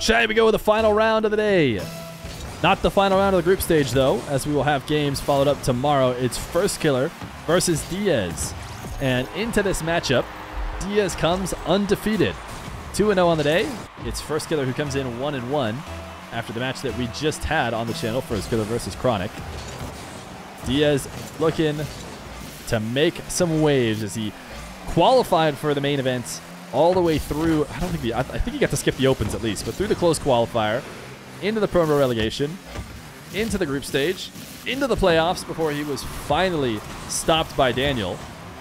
Shall we go with the final round of the day? Not the final round of the group stage, though, as we will have games followed up tomorrow. It's Firstkiller versus Diaz. And into this matchup, Diaz comes undefeated. 2-0 on the day. It's Firstkiller who comes in 1-1 after the match that we just had on the channel, Firstkiller versus Chronic. Diaz looking to make some waves as he qualified for the main event all the way through. I think he got to skip the opens at least, but through the close qualifier, into the promo relegation, into the group stage, into the playoffs before he was finally stopped by Daniel.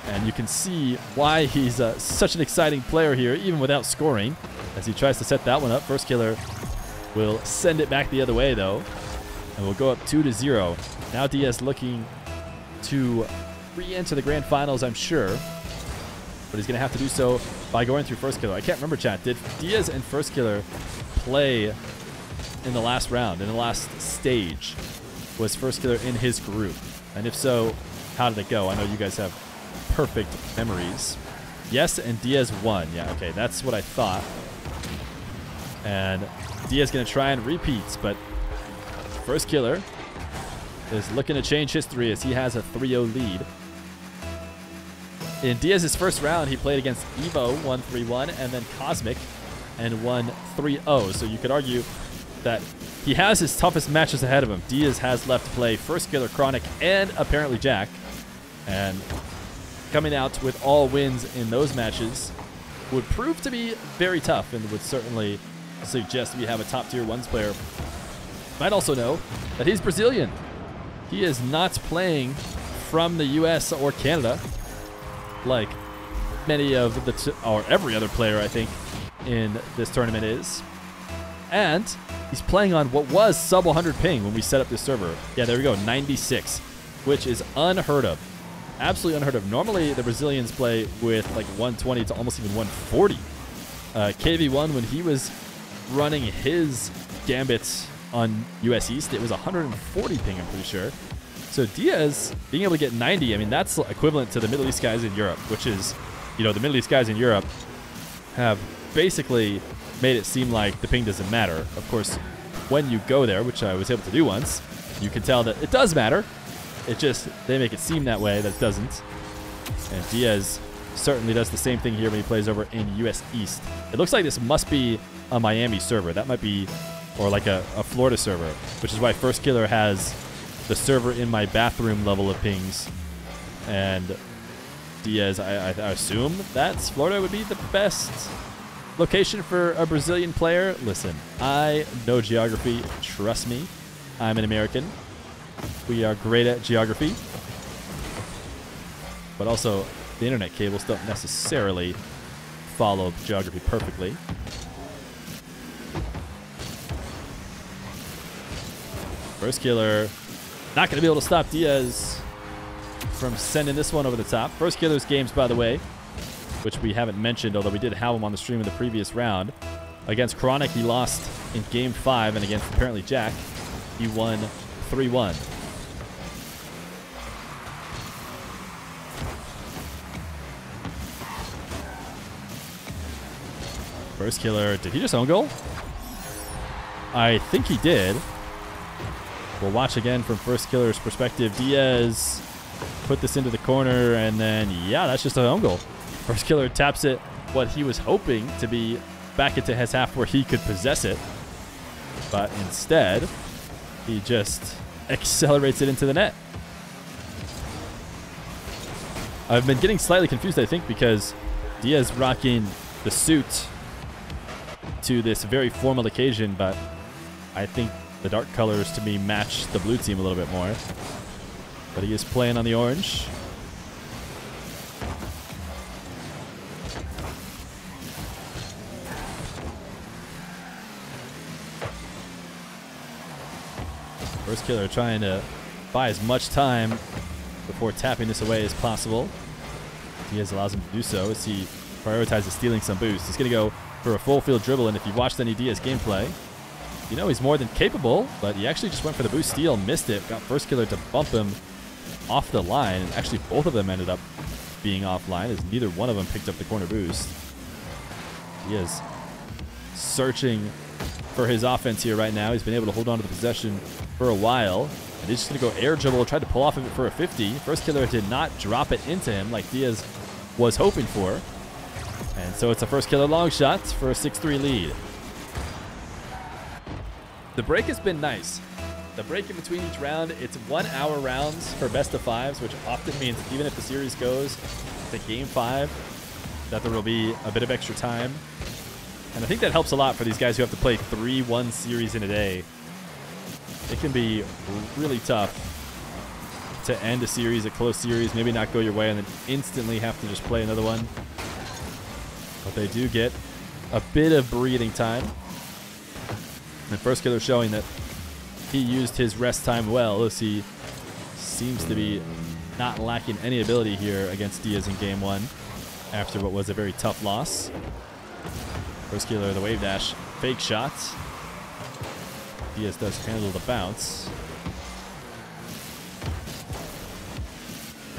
And you can see why he's such an exciting player here, even without scoring, as he tries to set that one up. Firstkiller will send it back the other way, though, and we'll go up 2-0. Now Diaz looking to re-enter the grand finals, I'm sure, but he's going to have to do so by going through Firstkiller. I can't remember, chat. Did Diaz and Firstkiller play in the last round, in the last stage? Was Firstkiller in his group? And if so, how did it go? I know you guys have perfect memories. Yes, and Diaz won. Yeah, okay, that's what I thought. And Diaz going to try and repeat, but Firstkiller is looking to change history as he has a 3-0 lead. In Diaz's first round, he played against Evo, won 3-1, and then Cosmic, and won 3-0. So you could argue that he has his toughest matches ahead of him. Diaz has left to play Firstkiller, Chronic, and apparently Jack. And coming out with all wins in those matches would prove to be very tough and would certainly suggest we have a top-tier ones player. Might also know that he's Brazilian. He is not playing from the US or Canada like many of the, or every other player, I think, in this tournament is. And he's playing on what was sub 100 ping when we set up this server. Yeah, there we go, 96, which is unheard of. Absolutely unheard of. Normally, the Brazilians play with like 120 to almost even 140. KV1, when he was running his gambits on US East, it was 140 ping, I'm pretty sure. So Diaz being able to get 90, I mean, that's equivalent to the Middle East guys in Europe, which is, you know, the Middle East guys in Europe have basically made it seem like the ping doesn't matter. Of course, when you go there, which I was able to do once, you can tell that it does matter. It just, they make it seem that way, that it doesn't. And Diaz certainly does the same thing here when he plays over in US East. It looks like this must be a Miami server. That might be, or like a Florida server, which is why Firstkiller has the server in my bathroom level of pings. And Diaz, I assume that's Florida would be the best location for a Brazilian player. Listen, I know geography. Trust me. I'm an American. We are great at geography. But also, the internet cables don't necessarily follow geography perfectly. Firstkiller not going to be able to stop Diaz from sending this one over the top. Firstkiller's games, by the way, which we haven't mentioned, although we did have him on the stream in the previous round. Against Chronic, he lost in Game 5, and against apparently Jack, he won 3-1. Firstkiller, did he just own goal? I think he did. We'll watch again from Firstkiller's perspective. Diaz put this into the corner, and then, yeah, that's just an own goal. Firstkiller taps it, what he was hoping to be back into his half where he could possess it. But instead, he just accelerates it into the net. I've been getting slightly confused, I think, because Diaz rocking the suit to this very formal occasion, but I think the dark colors to me match the blue team a little bit more. But he is playing on the orange. Firstkiller trying to buy as much time before tapping this away as possible. Diaz allows him to do so as he prioritizes stealing some boost. He's going to go for a full field dribble, and if you've watched any Diaz gameplay, you know he's more than capable, but he actually just went for the boost steal, missed it, got Firstkiller to bump him off the line, and actually both of them ended up being offline as neither one of them picked up the corner boost. He is searching for his offense here right now. He's been able to hold on to the possession for a while. And he's just going to go air dribble, tried to pull off of it for a 50. Firstkiller did not drop it into him like Diaz was hoping for. And so it's a Firstkiller long shot for a 6-3 lead. The break has been nice. The break in between each round, it's 1 hour rounds for best of fives, which often means even if the series goes to game 5, that there will be a bit of extra time. And I think that helps a lot for these guys who have to play 3-1 series in a day. It can be really tough to end a series, a close series, maybe not go your way, and then instantly have to just play another one. But they do get a bit of breathing time. And Firstkiller showing that he used his rest time well, as he seems to be not lacking any ability here against Diaz in game 1 after what was a very tough loss. Firstkiller, the wave dash, fake shot. Diaz does handle the bounce.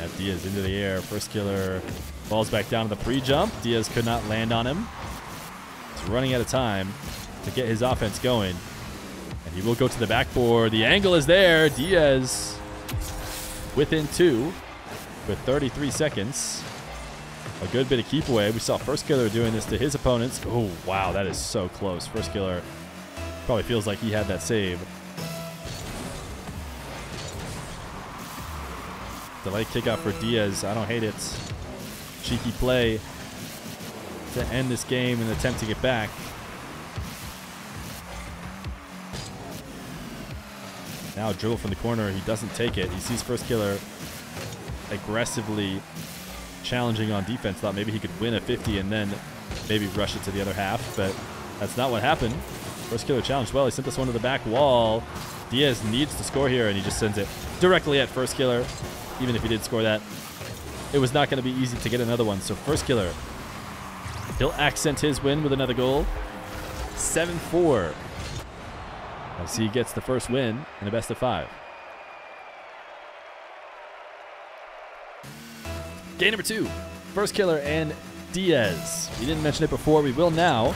At Diaz into the air. Firstkiller falls back down to the pre-jump. Diaz could not land on him. He's running out of time to get his offense going. And he will go to the backboard. The angle is there. Diaz within 2 with 33 seconds. A good bit of keep away. We saw Firstkiller doing this to his opponents. Oh, wow, that is so close. Firstkiller probably feels like he had that save. Delay kickout for Diaz. I don't hate it. Cheeky play to end this game and attempt to get back. Now a dribble from the corner. He doesn't take it. He sees Firstkiller aggressively challenging on defense. Thought maybe he could win a 50 and then maybe rush it to the other half, but that's not what happened. Firstkiller challenged well. He sent this one to the back wall. Diaz needs to score here, and he just sends it directly at Firstkiller. Even if he did score that, it was not going to be easy to get another one. So Firstkiller, he'll accent his win with another goal. 7-4. As he gets the first win in a best of 5. Game number 2, Firstkiller and Diaz. We didn't mention it before. We will now.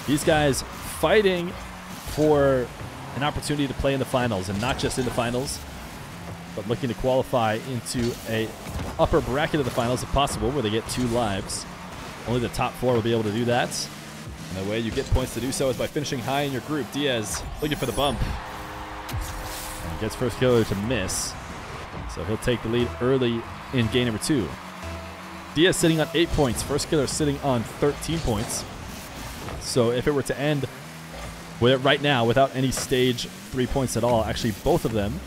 These guys fighting for an opportunity to play in the finals, and not just in the finals, but looking to qualify into a upper bracket of the finals if possible, where they get 2 lives. Only the top 4 will be able to do that. And the way you get points to do so is by finishing high in your group. Diaz looking for the bump. And gets Firstkiller to miss. So he'll take the lead early in game number 2. Diaz sitting on 8 points. Firstkiller sitting on 13 points. So if it were to end with it right now without any stage 3 points at all, actually both of them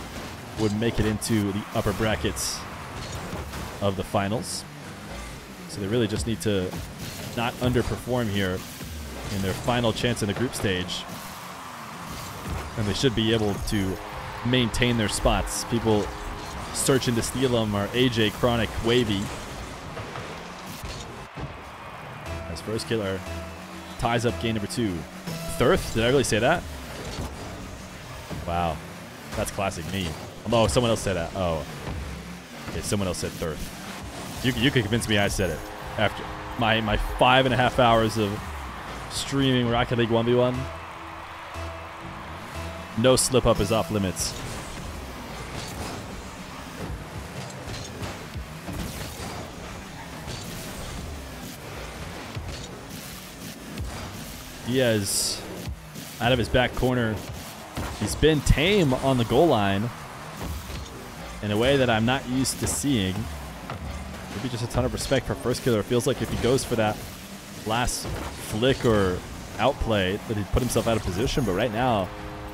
would make it into the upper brackets of the finals. So they really just need to not underperform here in their final chance in the group stage. And they should be able to maintain their spots. People searching to steal them are AJ, Chronic, Wavy. As Firstkiller ties up game number 2. Thirth? Did I really say that? Wow. That's classic me. Oh, someone else said that. Oh. Okay, someone else said Thirth. You could convince me I said it. After my 5.5 hours of streaming Rocket League 1v1. No slip up is off limits. Diaz out of his back corner. He's been tame on the goal line in a way that I'm not used to seeing. Maybe just a ton of respect for Firstkiller. It feels like if he goes for that last flick or outplay that he'd put himself out of position, but right now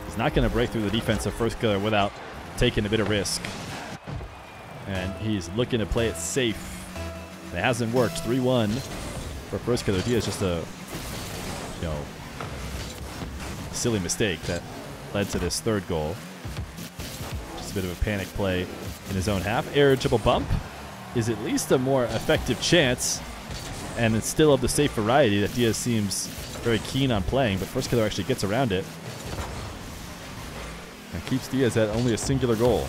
he's not going to break through the defense of Firstkiller without taking a bit of risk. And he's looking to play it safe. And it hasn't worked. 3-1 for Firstkiller. Diaz just a silly mistake that led to this third goal. Just a bit of a panic play in his own half. Air dribble bump is at least a more effective chance, and it's still of the safe variety that Diaz seems very keen on playing, but Firstkiller actually gets around it and keeps Diaz at only a singular goal.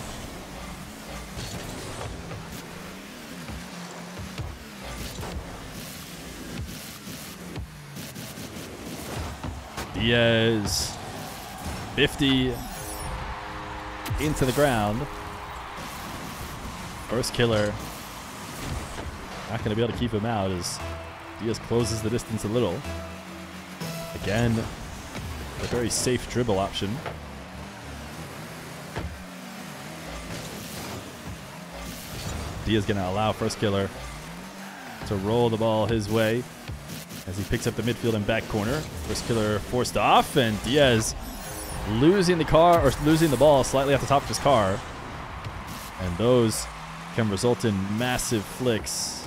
Diaz 50 into the ground. Firstkiller not going to be able to keep him out as Diaz closes the distance a little. Again, a very safe dribble option. Diaz going to allow Firstkiller to roll the ball his way as he picks up the midfield and back corner. Firstkiller forced off, and Diaz losing the ball slightly off the top of his car. And those can result in massive flicks.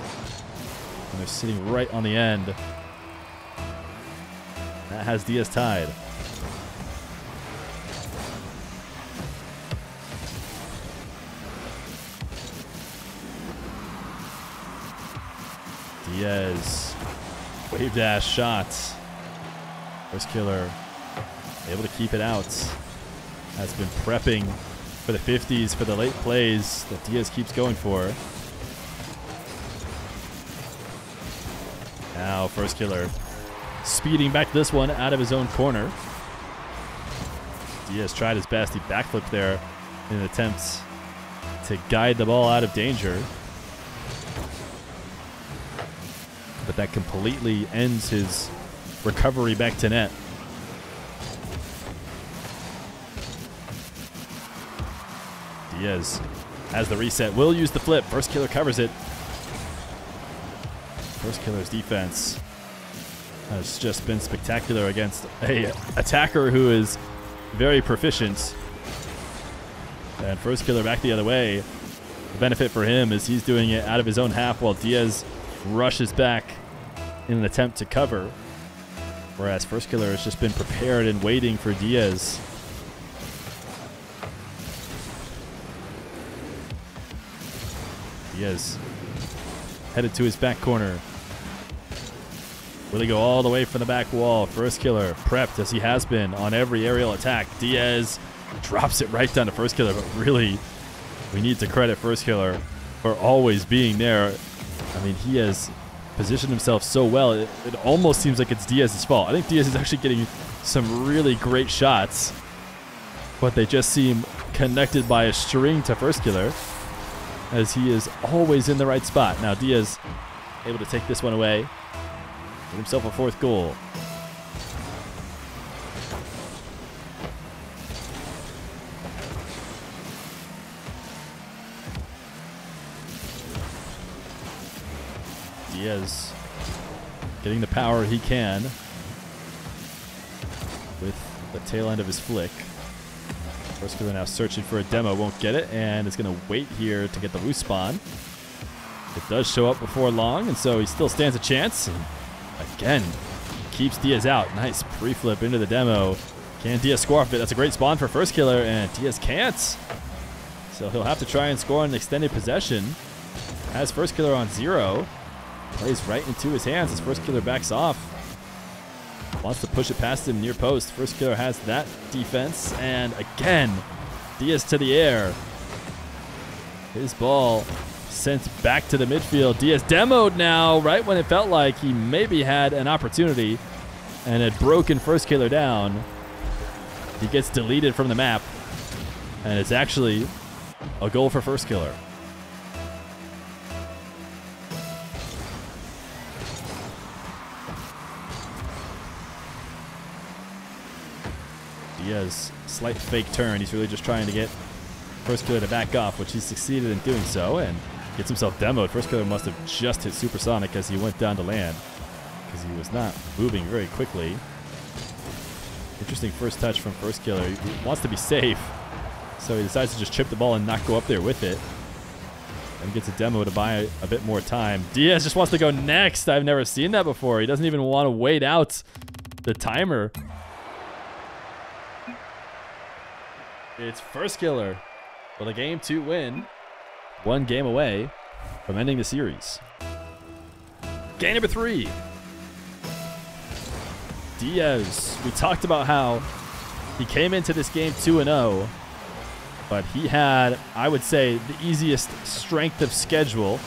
And they're sitting right on the end. That has Diaz tied. Diaz, wave dash shot. Firstkiller able to keep it out. Has been prepping for the 50s for the late plays that Diaz keeps going for. Now Firstkiller speeding back this one out of his own corner. Diaz tried his best. He backflipped there in an attempt to guide the ball out of danger. But that completely ends his recovery back to net. Diaz has the reset, will use the flip. Firstkiller covers it. Firstkiller's defense has just been spectacular against a attacker who is very proficient. And Firstkiller back the other way. The benefit for him is he's doing it out of his own half while Diaz rushes back in an attempt to cover. Whereas Firstkiller has just been prepared and waiting for Diaz. Diaz headed to his back corner. Will he go all the way from the back wall? Firstkiller prepped as he has been on every aerial attack. Diaz drops it right down to Firstkiller, but really, we need to credit Firstkiller for always being there. I mean, he has positioned himself so well, it almost seems like it's Diaz's fault. I think Diaz is actually getting some really great shots, but they just seem connected by a string to Firstkiller, as he is always in the right spot. Now Diaz able to take this one away. Get himself a fourth goal. Diaz getting the power he can with the tail end of his flick. Firstkiller now searching for a demo, won't get it, and is going to wait here to get the loose spawn. It does show up before long, and so he still stands a chance. And again, keeps Diaz out. Nice pre-flip into the demo. Can Diaz score off it? That's a great spawn for Firstkiller, and Diaz can't. So he'll have to try and score on an extended possession. Has Firstkiller on 0. Plays right into his hands as Firstkiller backs off. Wants to push it past him near post. Firstkiller has that defense. And again, Diaz to the air. His ball sent back to the midfield. Diaz demoed now, right when it felt like he maybe had an opportunity and had broken Firstkiller down. He gets deleted from the map. And it's actually a goal for Firstkiller. Diaz, slight fake turn. He's really just trying to get Firstkiller to back off, which he succeeded in doing so, and gets himself demoed. Firstkiller must have just hit supersonic as he went down to land, because he was not moving very quickly. Interesting first touch from Firstkiller. He wants to be safe, so he decides to just chip the ball and not go up there with it, and gets a demo to buy a bit more time. Diaz just wants to go next. I've never seen that before. He doesn't even want to wait out the timer. It's Firstkiller with a Game 2 win. One game away from ending the series. Game number 3. Diaz. We talked about how he came into this game 2-0, but he had, I would say, the easiest strength of schedule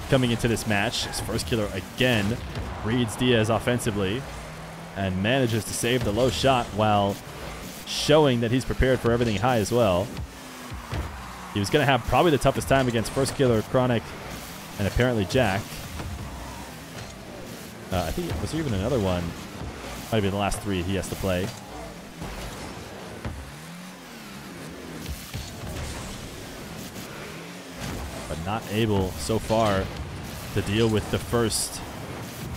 coming into this match. As Firstkiller again reads Diaz offensively and manages to save the low shot while showing that he's prepared for everything high as well. He was going to have probably the toughest time against Firstkiller, Chronic, and apparently Jack. I think, was there even another one? Might be the last 3 he has to play. But not able so far to deal with the first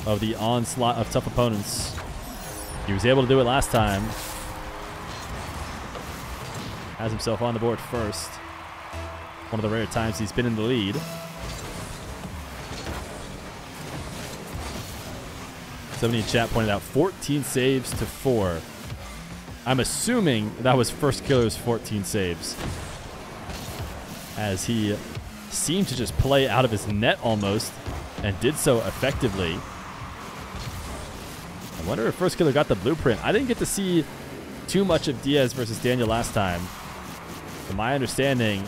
of the onslaught of tough opponents. He was able to do it last time. Has himself on the board first. One of the rare times he's been in the lead. Somebody in chat pointed out 14 saves to 4. I'm assuming that was Firstkiller's 14 saves, as he seemed to just play out of his net almost, and did so effectively. I wonder if Firstkiller got the blueprint. I didn't get to see too much of Diaz versus Daniel last time. But my understanding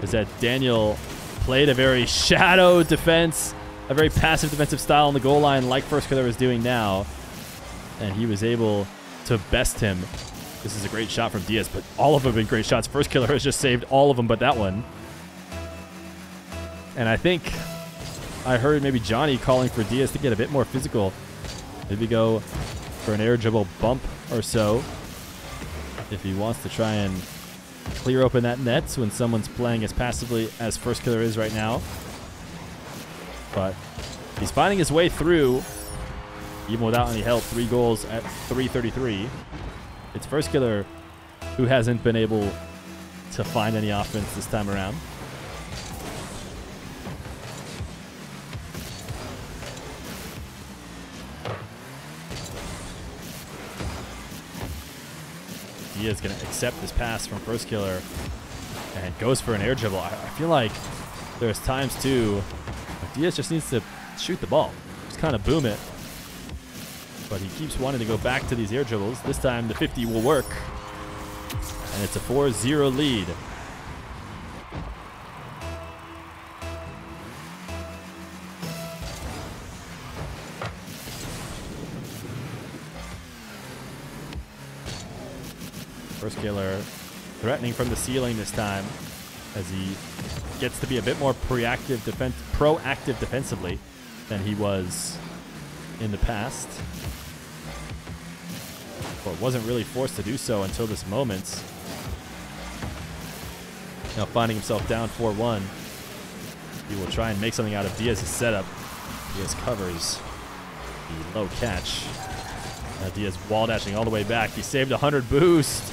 is that Daniel played a very shadow defense, a very passive defensive style on the goal line like Firstkiller is doing now. And he was able to best him. This is a great shot from Diaz, but all of them have been great shots. Firstkiller has just saved all of them but that one. And I think I heard maybe Johnny calling for Diaz to get a bit more physical. Maybe go for an air dribble bump or so if he wants to try and clear open that net when someone's playing as passively as Firstkiller is right now. But he's finding his way through, even without any help. 3 goals at 3:33. It's Firstkiller who hasn't been able to find any offense this time around. Diaz going to accept this pass from Firstkiller and goes for an air dribble. I feel like there's times too Diaz just needs to shoot the ball, just kind of boom it. But he keeps wanting to go back to these air dribbles. This time the 50 will work, and it's a 4-0 lead. Firstkiller threatening from the ceiling this time, as he gets to be a bit more proactive defensively than he was in the past. But wasn't really forced to do so until this moment. Now finding himself down 4-1. He will try and make something out of Diaz's setup. Diaz covers the low catch. Now Diaz wall dashing all the way back. He saved 100 boost.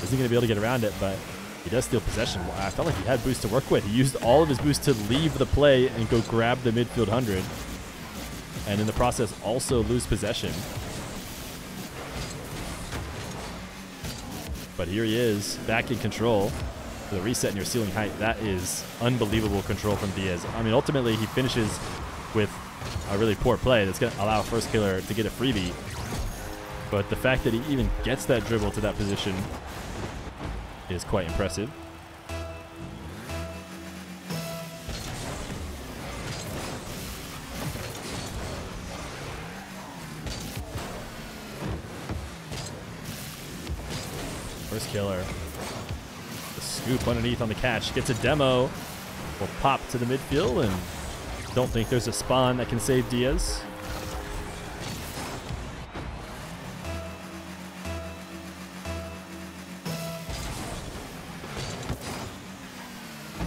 Isn't going to be able to get around it, but he does steal possession. I felt like he had boost to work with. He used all of his boost to leave the play and go grab the midfield 100. And in the process, also lose possession. But here he is, back in control. For the reset near ceiling height, that is unbelievable control from Diaz. I mean, ultimately, he finishes with a really poor play that's going to allow Firstkiller to get a freebie. But the fact that he even gets that dribble to that position is quite impressive. Firstkiller, the scoop underneath on the catch, gets a demo, will pop to the midfield, and don't think there's a spawn that can save Diaz.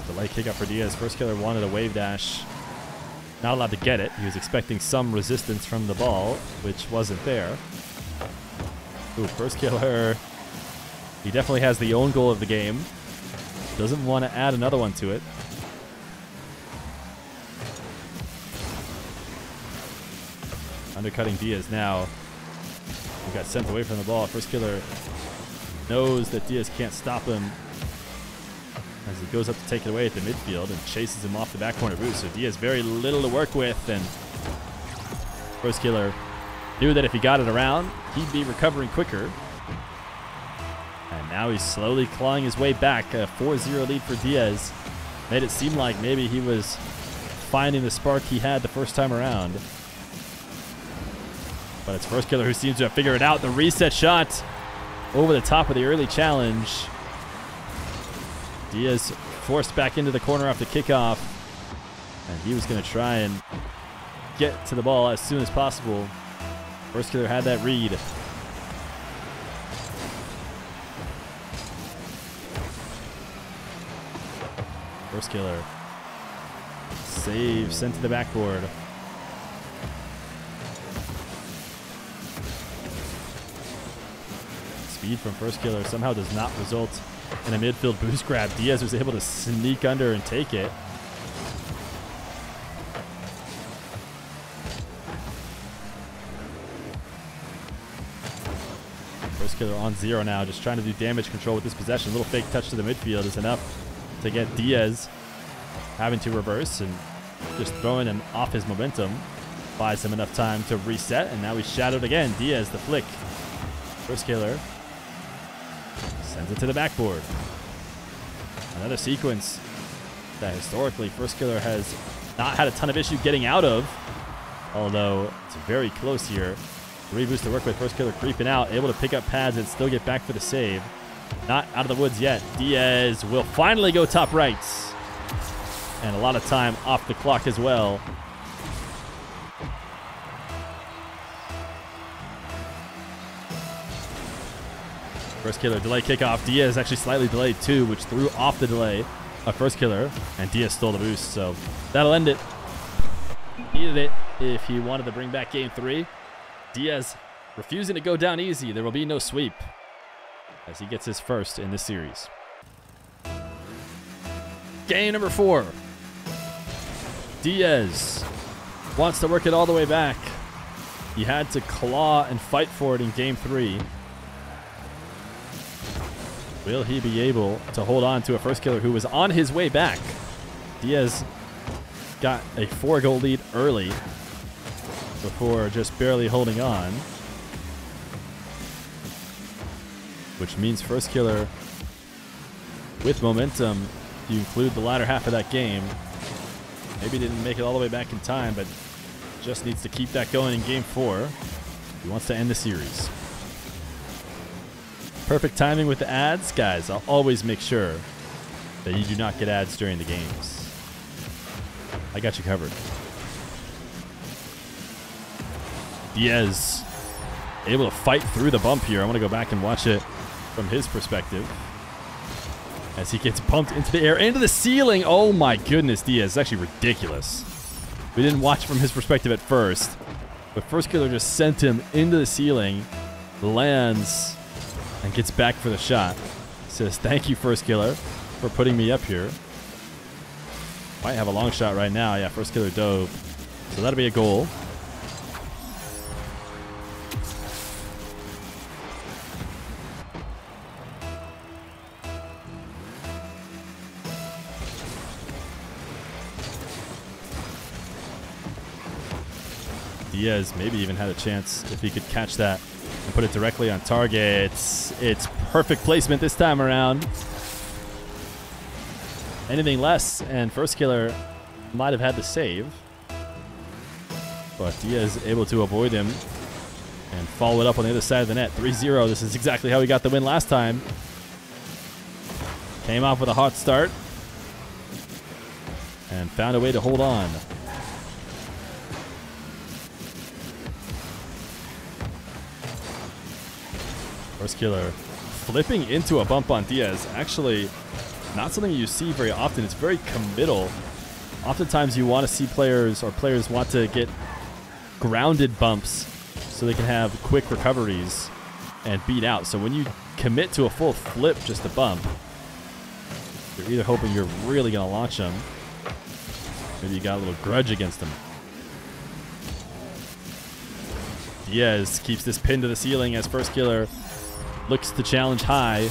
Delay kick up for Diaz. Firstkiller wanted a wave dash. Not allowed to get it. He was expecting some resistance from the ball, which wasn't there. Ooh, Firstkiller. He definitely has the own goal of the game. Doesn't want to add another one to it. Undercutting Diaz now. He got sent away from the ball. Firstkiller knows that Diaz can't stop him as he goes up to take it away at the midfield and chases him off the back corner boost. So Diaz very little to work with, and Firstkiller knew that if he got it around, he'd be recovering quicker. And now he's slowly clawing his way back. A 4-0 lead for Diaz. Made it seem like maybe he was finding the spark he had the first time around. But it's Firstkiller who seems to have figured it out. The reset shot over the top of the early challenge. Diaz forced back into the corner after kickoff. And he was going to try and get to the ball as soon as possible. Firstkiller had that read. Firstkiller. Save, sent to the backboard. Speed from Firstkiller somehow does not result in a midfield boost grab. Diaz was able to sneak under and take it. Firstkiller on 0 now, just trying to do damage control with this possession. A little fake touch to the midfield is enough to get Diaz having to reverse, and just throwing him off his momentum buys him enough time to reset, and now he's shadowed again. Diaz, the flick. Firstkiller sends it to the backboard. Another sequence that historically Firstkiller has not had a ton of issue getting out of, although it's very close here. Reboost to work with. Firstkiller creeping out, able to pick up pads and still get back for the save. Not out of the woods yet. Diaz will finally go top right. And a lot of time off the clock as well. Firstkiller delay kickoff. Diaz actually slightly delayed too, which threw off the delay of Firstkiller. And Diaz stole the boost, so that'll end it. Needed it if he wanted to bring back game 3. Diaz refusing to go down easy. There will be no sweep as he gets his first in this series. Game number 4. Diaz wants to work it all the way back. He had to claw and fight for it in game 3. Will he be able to hold on to a Firstkiller who was on his way back? Diaz got a 4-goal lead early before just barely holding on, which means Firstkiller with momentum, if you include the latter half of that game, maybe didn't make it all the way back in time, but just needs to keep that going in game 4. He wants to end the series. Perfect timing with the ads. Guys, I'll always make sure that you do not get ads during the games. I got you covered. Diaz able to fight through the bump here. I want to go back and watch it from his perspective as he gets bumped into the air, into the ceiling. Oh my goodness, Diaz. It's actually ridiculous. We didn't watch from his perspective at first, but Firstkiller just sent him into the ceiling, lands, and gets back for the shot. Says, thank you, Firstkiller, for putting me up here. Might have a long shot right now. Yeah, Firstkiller dove. So that'll be a goal. Diaz maybe even had a chance if he could catch that and put it directly on target. It's perfect placement this time around. Anything less, and Firstkiller might have had the save. But Diaz able to avoid him and follow it up on the other side of the net. 3-0. This is exactly how he got the win last time. Came off with a hot start and found a way to hold on. Firstkiller flipping into a bump on Diaz. Actually, not something you see very often. It's very committal. Oftentimes you want to see players want to get grounded bumps so they can have quick recoveries and beat out. So when you commit to a full flip, just a bump, you're either hoping you're really going to launch them, maybe you got a little grudge against them. Diaz keeps this pin to the ceiling as Firstkiller looks to challenge high.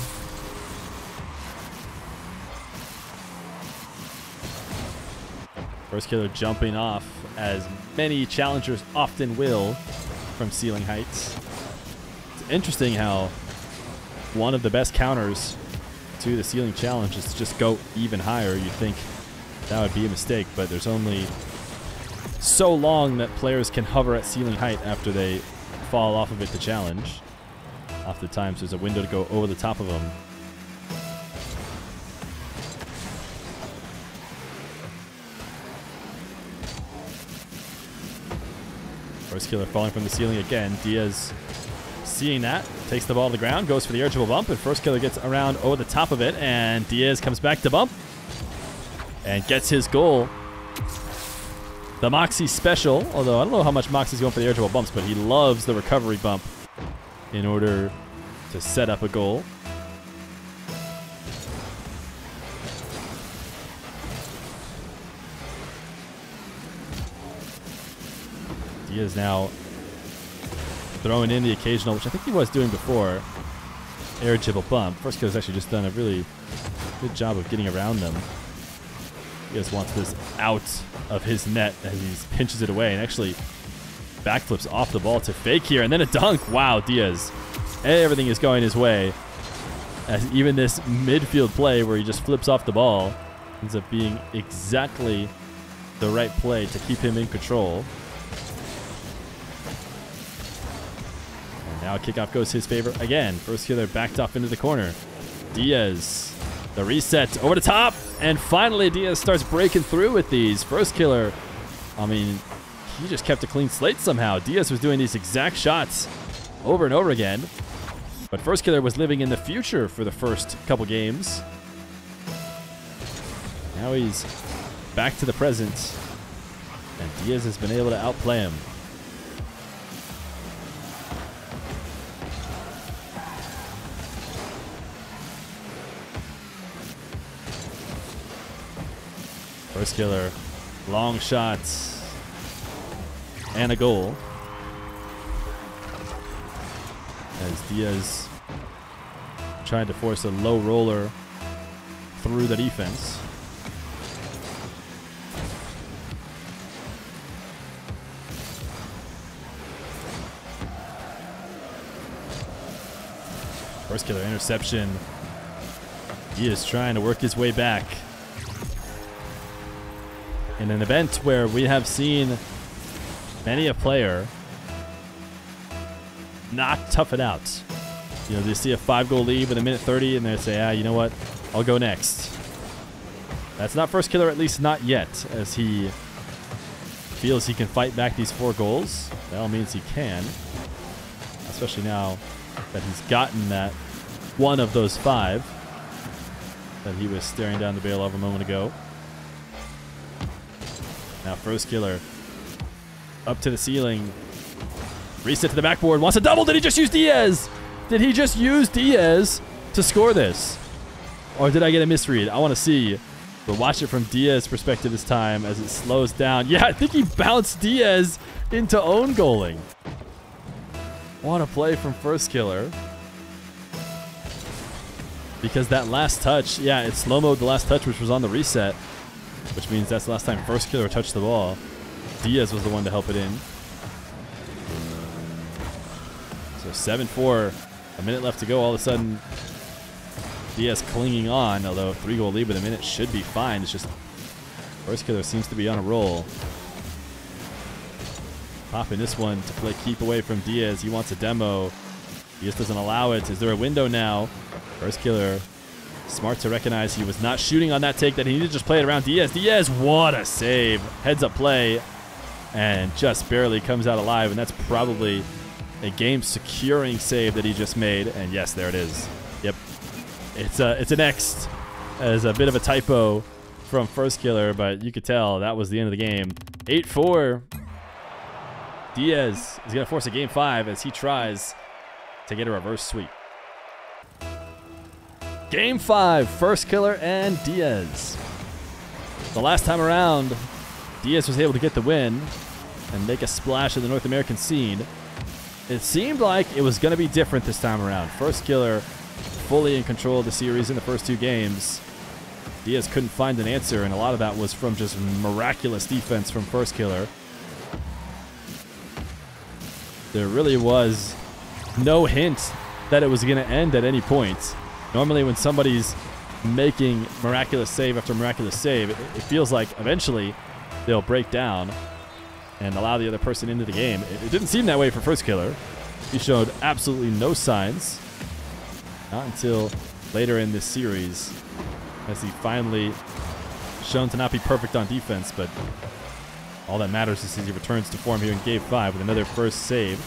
Firstkiller jumping off, as many challengers often will, from ceiling heights. It's interesting how one of the best counters to the ceiling challenge is to just go even higher. You'd think that would be a mistake, but there's only so long that players can hover at ceiling height after they fall off of it to challenge. Oftentimes there's a window to go over the top of him. Firstkiller falling from the ceiling again. Diaz seeing that, takes the ball to the ground, goes for the air dribble bump, and Firstkiller gets around over the top of it, and Diaz comes back to bump and gets his goal. The Moxie special, although I don't know how much Moxie's going for the air dribble bumps, but he loves the recovery bump in order to set up a goal. Diaz now throwing in the occasional, which I think he was doing before, air dribble bump. Firstkiller's actually just done a really good job of getting around them. Diaz wants this out of his net as he pinches it away and actually backflips off the ball to fake here, and then a dunk. Wow, Diaz. Everything is going his way. As even this midfield play where he just flips off the ball ends up being exactly the right play to keep him in control. And now a kickoff goes his favor again. Firstkiller backed off into the corner. Diaz, the reset over the top, and finally Diaz starts breaking through with these. Firstkiller, I mean, he just kept a clean slate somehow. Diaz was doing these exact shots over and over again. But Firstkiller was living in the future for the first couple games. Now he's back to the present. And Diaz has been able to outplay him. Firstkiller, long shots, and a goal. As Diaz tried to force a low roller through the defense. Firstkiller interception. Diaz trying to work his way back. In an event where we have seen many a player not tough it out. You know, they see a 5-goal lead with a minute 30 and they say, you know what, I'll go next. That's not Firstkiller, at least not yet, as he feels he can fight back these 4 goals. By all means he can, especially now that he's gotten that one of those 5 that he was staring down the barrel of a moment ago. Now Firstkiller up to the ceiling. Reset to the backboard. Wants a double. Did he just use Diaz? Did he just use Diaz to score this? Or did I get a misread? I want to see. But watch it from Diaz's perspective this time as it slows down. Yeah, I think he bounced Diaz into own goaling. What a play from Firstkiller. Because that last touch, yeah, it slow-moed the last touch, which was on the reset. Which means that's the last time Firstkiller touched the ball. Diaz was the one to help it in. So 7-4, a minute left to go. All of a sudden, Diaz clinging on, although 3-goal lead with a minute should be fine. It's just Firstkiller seems to be on a roll. Popping this one to play keep away from Diaz. He wants a demo. Diaz doesn't allow it. Is there a window now? Firstkiller smart to recognize he was not shooting on that take, that he needed to just play it around Diaz. Diaz, what a save. Heads up play and just barely comes out alive, and that's probably a game-securing save that he just made. And yes, there it is. Yep. It's an X as a bit of a typo from Firstkiller, but you could tell that was the end of the game. 8-4. Diaz is going to force a game 5 as he tries to get a reverse sweep. Game 5, Firstkiller and Diaz. The last time around, Diaz was able to get the win and make a splash in the North American scene. It seemed like it was going to be different this time around. Firstkiller fully in control of the series in the first 2 games. Diaz couldn't find an answer, and a lot of that was from just miraculous defense from Firstkiller. There really was no hint that it was going to end at any point. Normally when somebody's making miraculous save after miraculous save, it feels like eventually they'll break down and allow the other person into the game. It didn't seem that way for Firstkiller. he showed absolutely no signs. Not until later in this series has he finally shown to not be perfect on defense, but all that matters is he returns to form here in Game 5 with another first save.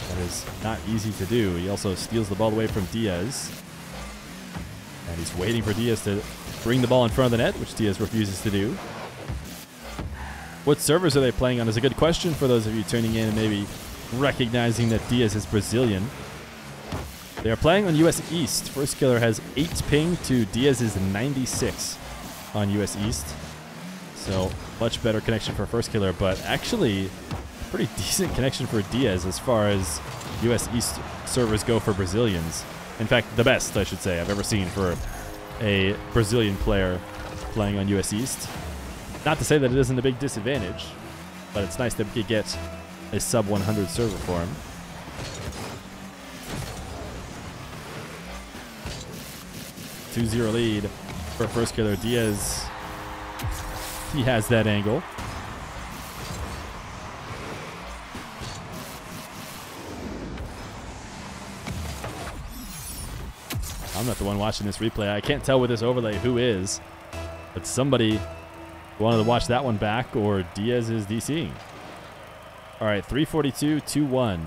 That is not easy to do. He also steals the ball away from Diaz. And he's waiting for Diaz to bring the ball in front of the net, which Diaz refuses to do. What servers are they playing on is a good question for those of you tuning in and maybe recognizing that Diaz is Brazilian. They are playing on US East. Firstkiller has 8 ping to Diaz's 96 on US East. So much better connection for Firstkiller, but actually pretty decent connection for Diaz as far as US East servers go for Brazilians. In fact, the best, I should say, I've ever seen for a Brazilian player playing on US East. Not to say that it isn't a big disadvantage, but it's nice that we could get a sub 100 server for him. (2-0) lead for Firstkiller. Diaz, he has that angle. I'm not the one watching this replay. I can't tell with this overlay who is, but somebody wanted to watch that one back, or Diaz is DCing. All right, 342, 2-1.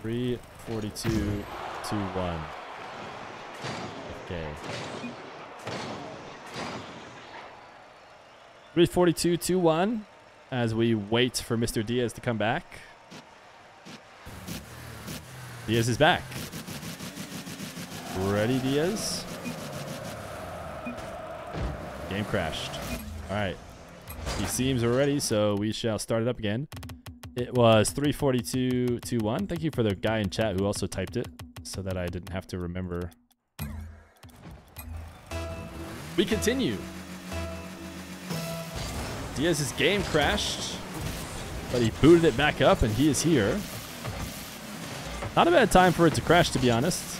(342, 2-1). Okay. 342, 2-1 as we wait for Mr. Diaz to come back. Diaz is back. Ready, Diaz? Game crashed. All right. He seems ready, so we shall start it up again. It was 342, 2-1. Thank you for the guy in chat who also typed it so that I didn't have to remember. We continue. Diaz's game crashed, but he booted it back up, and he is here. Not a bad time for it to crash, to be honest.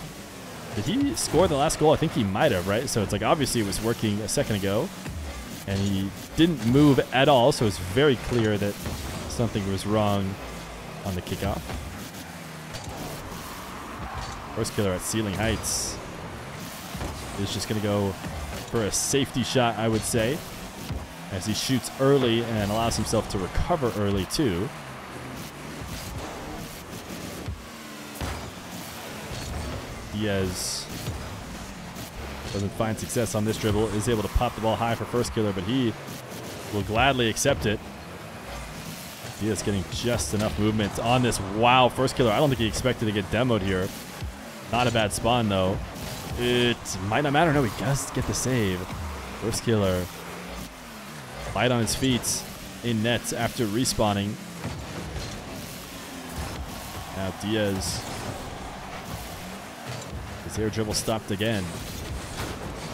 Did he score the last goal? I think he might have, right? So it's like obviously it was working a second ago, and he didn't move at all, so it's very clear that something was wrong on the kickoff. Firstkiller at ceiling heights is just going to go for a safety shot, I would say, as he shoots early and allows himself to recover early too. Diaz doesn't find success on this dribble, is able to pop the ball high for Firstkiller, but he will gladly accept it. Diaz getting just enough movement on this. Wow, Firstkiller, I don't think he expected to get demoed here. Not a bad spawn though. It might not matter. No, he does get the save. Firstkiller light on his feet in net after respawning. Now Diaz, his air dribble stopped again.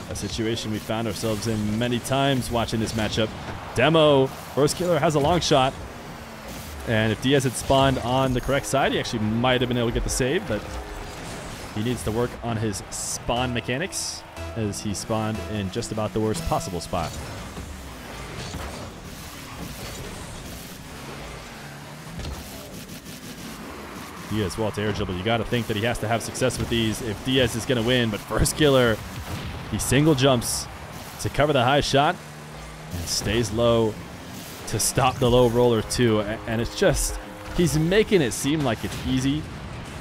A situation we found ourselves in many times watching this matchup. Demo, Firstkiller has a long shot. And if Diaz had spawned on the correct side, he actually might have been able to get the save, but he needs to work on his spawn mechanics as he spawned in just about the worst possible spot. Diaz, well, it's air dribble. You got to think that he has to have success with these if Diaz is going to win, but Firstkiller, he single jumps to cover the high shot and stays low to stop the low roller too. And it's just, he's making it seem like it's easy,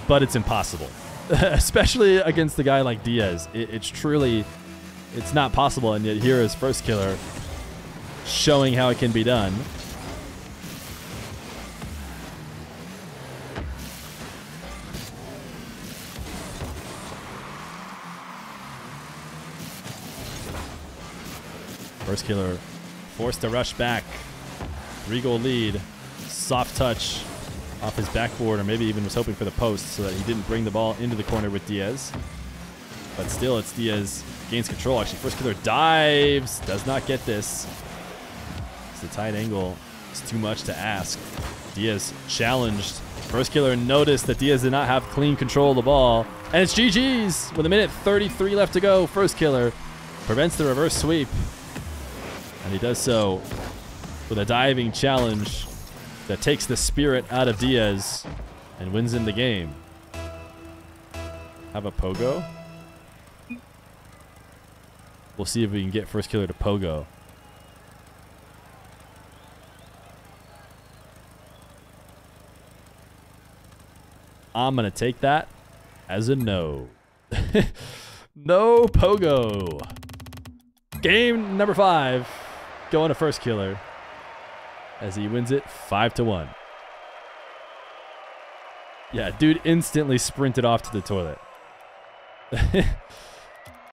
but it's impossible. Especially against a guy like Diaz. It's truly, it's not possible, and yet here is Firstkiller showing how it can be done. Firstkiller forced to rush back. 3-goal lead. Soft touch off his backboard, or maybe even was hoping for the post so that he didn't bring the ball into the corner with Diaz. But still, it's Diaz gains control. Actually, Firstkiller dives. Does not get this. It's the tight angle. It's too much to ask. Diaz challenged. Firstkiller noticed that Diaz did not have clean control of the ball. And it's GG's with 1:33 left to go. Firstkiller prevents the reverse sweep. And he does so with a diving challenge that takes the spirit out of Diaz and wins in the game. Have a pogo? We'll see if we can get Firstkiller to pogo. I'm going to take that as a no. No pogo. Game number 5 going to Firstkiller as he wins it 5-1. Yeah, dude instantly sprinted off to the toilet.